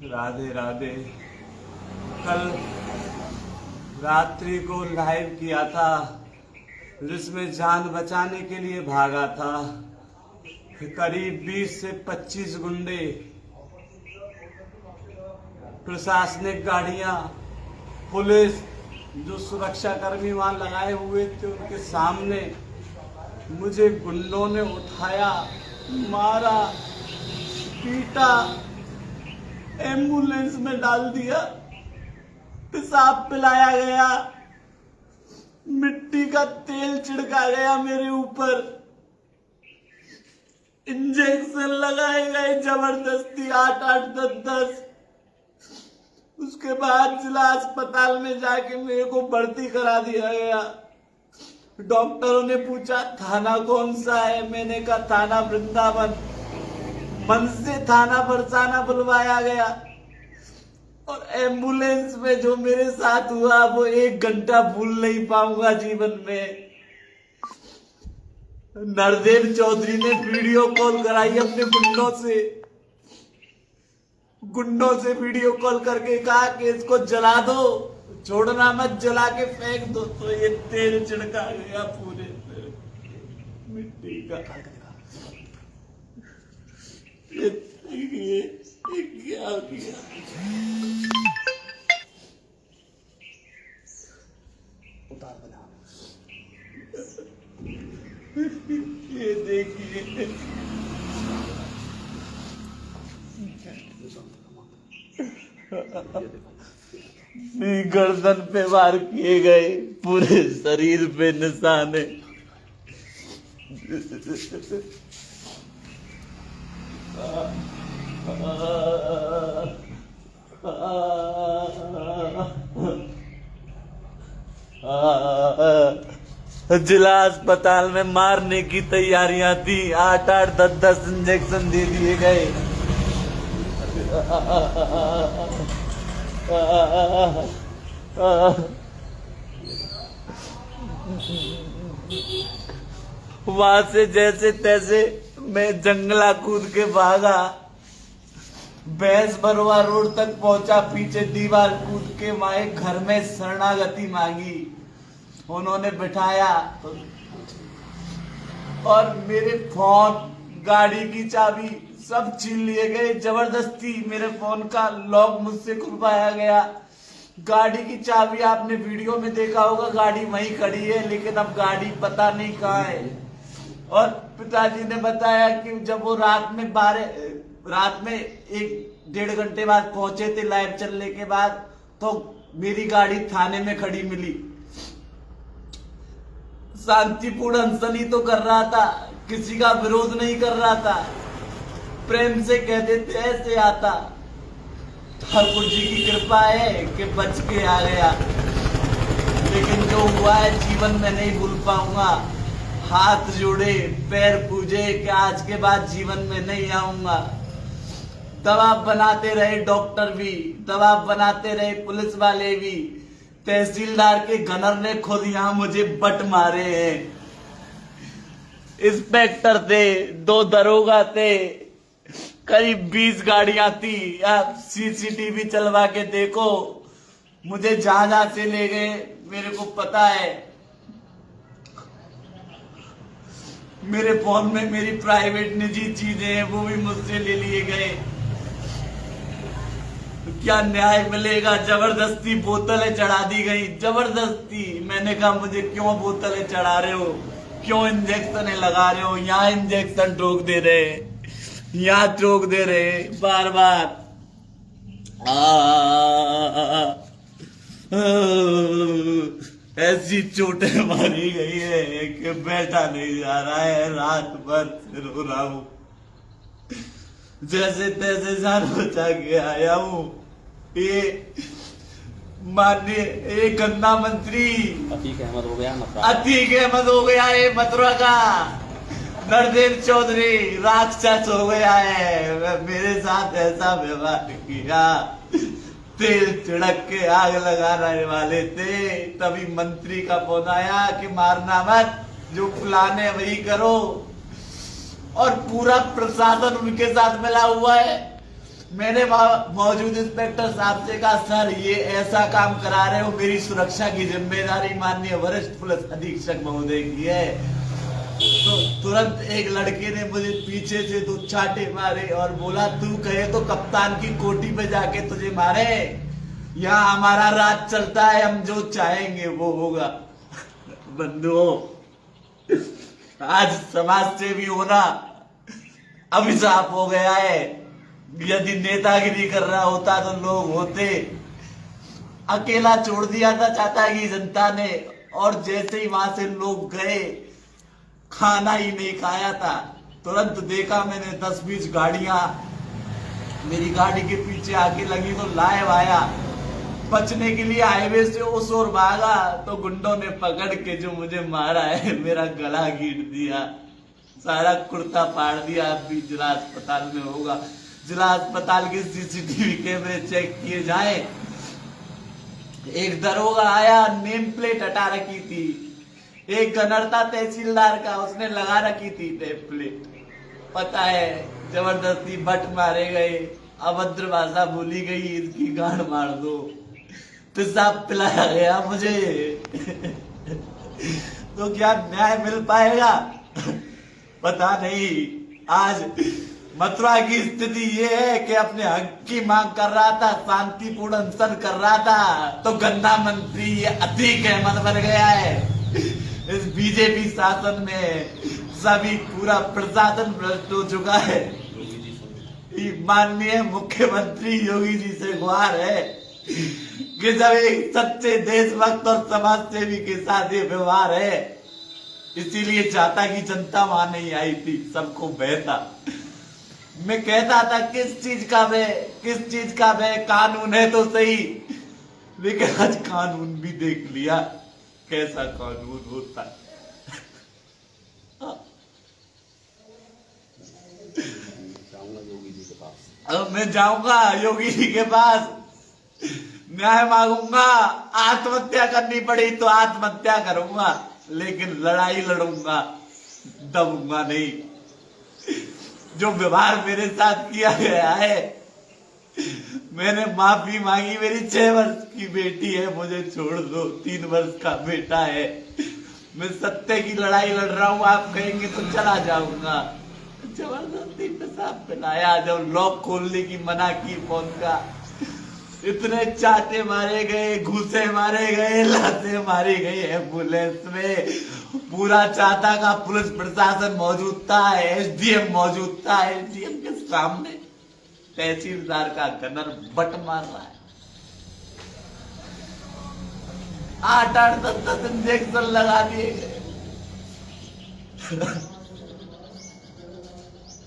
राधे राधे। कल रात्रि को लाइव किया था जिसमें जान बचाने के लिए भागा था। करीब 20 से 25 गुंडे, प्रशासनिक गाड़ियां, पुलिस, जो सुरक्षा कर्मी वहां लगाए हुए थे, उनके सामने मुझे गुंडों ने उठाया, मारा, पीटा, एम्बुलेंस में डाल दिया, पेशाब पिलाया गया, मिट्टी का तेल छिड़का गया मेरे ऊपर, इंजेक्शन लगाए गए जबरदस्ती 8-8, 10-10। उसके बाद जिला अस्पताल में जाके मेरे को भर्ती करा दिया गया। डॉक्टरों ने पूछा थाना कौन सा है, मैंने कहा थाना वृंदावन। मन से थाना बरसाना बुलवाया गया और एम्बुलेंस में जो मेरे साथ हुआ वो 1 घंटा भूल नहीं पाऊंगा जीवन में। नरदेव चौधरी ने वीडियो कॉल कराई अपने गुंडों से वीडियो कॉल करके कहा कि इसको जला दो, छोड़ना मत, जला के फेंक दो। तो ये तेल छिड़का गया पूरे मिट्टी का। ये क्या किया? उतार बना। ये देखिए, गर्दन पे वार किए गए, पूरे शरीर पे निशान है। जिला अस्पताल में मारने की तैयारियां थी। 8-8, 10-10 इंजेक्शन दे दिए गए। वहां से जैसे तैसे मैं जंगला कूद के भागा, भैंस बरवा रोड तक पहुंचा, पीछे दीवार कूद के वहां एक घर में शरणागति मांगी। उन्होंने बिठाया और मेरे फोन, गाड़ी की चाबी सब छीन लिए गए। जबरदस्ती मेरे फोन का लॉक मुझसे खुलवाया गया। गाड़ी की चाबी आपने वीडियो में देखा होगा, गाड़ी वहीं खड़ी है, लेकिन अब गाड़ी पता नहीं कहाँ है। और पिताजी ने बताया कि जब वो रात में 1-1.5 घंटे बाद पहुंचे थे लाइव चलने के बाद, तो मेरी गाड़ी थाने में खड़ी मिली। शांतिपूर्ण अनशनी तो कर रहा था, किसी का विरोध नहीं कर रहा था, प्रेम से कह देते ऐसे आता। ठाकुर जी की कृपा है कि बच के आ गया, लेकिन जो हुआ है जीवन में नहीं भूल पाऊंगा। हाथ जोड़े, पैर पूजे कि आज के बाद जीवन में नहीं आऊंगा। दबाव बनाते रहे डॉक्टर भी, दबाव बनाते रहे पुलिस वाले भी। तहसीलदार के गनर ने खुद यहां मुझे बट मारे हैं। इंस्पेक्टर थे, 2 दरोगा थे, करीब 20 गाड़ियां थी। आप सीसीटीवी चलवा के देखो, मुझे जहां से ले गए मेरे को पता है। मेरे फोन में मेरी प्राइवेट निजी चीजें हैं, वो भी मुझसे ले लिए गए। क्या न्याय मिलेगा? जबरदस्ती बोतलें चढ़ा दी गई, जबरदस्ती। मैंने कहा मुझे क्यों बोतलें चढ़ा रहे हो, क्यों इंजेक्शन लगा रहे हो? यहाँ इंजेक्शन ठोक दे रहे, यहाँ ठोक दे रहे बार बार। ऐसी चोटें मारी गई है कि बैठा नहीं जा रहा है, रात भर रो रहा हूं। जैसे तैसे जान बचा के आया हूं। ये माननीय एक गन्ना मंत्री अतीक अहमद हो गया है मथुरा का। नरदेव चौधरी राक्षस हो गया है। मेरे साथ ऐसा व्यवहार किया, तेल छिड़क के आग लगाने वाले थे। तभी मंत्री का फोन आया कि मारना मत, जो प्लान है वही करो। और पूरा प्रशासन उनके साथ मिला हुआ है। मैंने मौजूद इंस्पेक्टर साहब से कहा, सर ये ऐसा काम करा रहे हो, मेरी सुरक्षा की जिम्मेदारी माननीय वरिष्ठ पुलिस अधीक्षक महोदय की है। तो तुरंत एक लड़के ने मुझे पीछे से 2 चाटे मारे और बोला, तू कहे तो कप्तान की कोठी पे जाके तुझे मारे, यहाँ हमारा राज चलता है, हम जो चाहेंगे वो होगा। बंधुओं, आज समाज सेवी होना अभिशाप हो गया है। यदि नेतागिरी कर रहा होता तो लोग होते। अकेला छोड़ दिया था चाहता की जनता ने, और जैसे ही वहां से लोग गए, खाना ही नहीं खाया था, तुरंत देखा मैंने 10-20 गाड़ियां मेरी गाड़ी के पीछे आके लगी, तो लाइव आया। बचने के लिए हाईवे से उस ओर भागा तो गुंडों ने पकड़ के जो मुझे मारा है, मेरा गला घीट दिया, सारा कुर्ता फाड़ दिया। अभी जिला अस्पताल में होगा। जिला अस्पताल के सीसीटीवी कैमरे चेक किए जाए। एक दरोगा आया, नेम प्लेट हटा रखी थी। एक गनरता तहसीलदार का, उसने लगा रखी थी नेम प्लेट। पता है, जबरदस्ती बट मारे गए, अभद्र भाषा बोली गई, इसकी गांड मार दो, पेशाब पिलाया गया मुझे। तो क्या न्याय मिल पाएगा? पता नहीं। आज मथुरा की स्थिति ये है कि अपने हक की मांग कर रहा था, शांतिपूर्ण अनशन कर रहा था, तो गंदा मंत्री अतीक अहमद बन गया है। इस बीजेपी शासन में सभी पूरा प्रशासन भ्रष्ट हो चुका है। माननीय मुख्यमंत्री योगी जी से गुहार है कि जब एक सच्चे देशभक्त और समाज सेवी के साथ ये व्यवहार है, इसीलिए चाहता कि जनता वहां नहीं आई थी, सबको बहता। मैं कहता था किस चीज का भय, किस चीज का भय, कानून है तो सही, लेकिन आज कानून भी देख लिया कैसा कानून होता है। अब मैं जाऊंगा योगी जी के पास, न्याय मांगूंगा। आत्महत्या करनी पड़ी तो आत्महत्या करूंगा, लेकिन लड़ाई लड़ूंगा, दबूंगा नहीं। जो व्यवहार मेरे साथ किया गया है, मैंने माफी मांगी। मेरी 6 वर्ष की बेटी है, मुझे छोड़ दो। 3 वर्ष का बेटा है। मैं सत्य की लड़ाई लड़ रहा हूं, आप कहेंगे तो चला जाऊंगा। जबरदस्ती पेशाब पिलाया, जब लॉक खोलने की मना की फोन का, इतने चाटे मारे गए, घूसे मारे गए, लाते मारी गई एम्बुलेंस में। पूरा चाहता का पुलिस प्रशासन मौजूद था, एसडीएम मौजूद था। एसडीएम के सामने तहसीलदार का गनर बट मार रहा है। 8-8, 10-10 इंजेक्शन लगा दिए गए।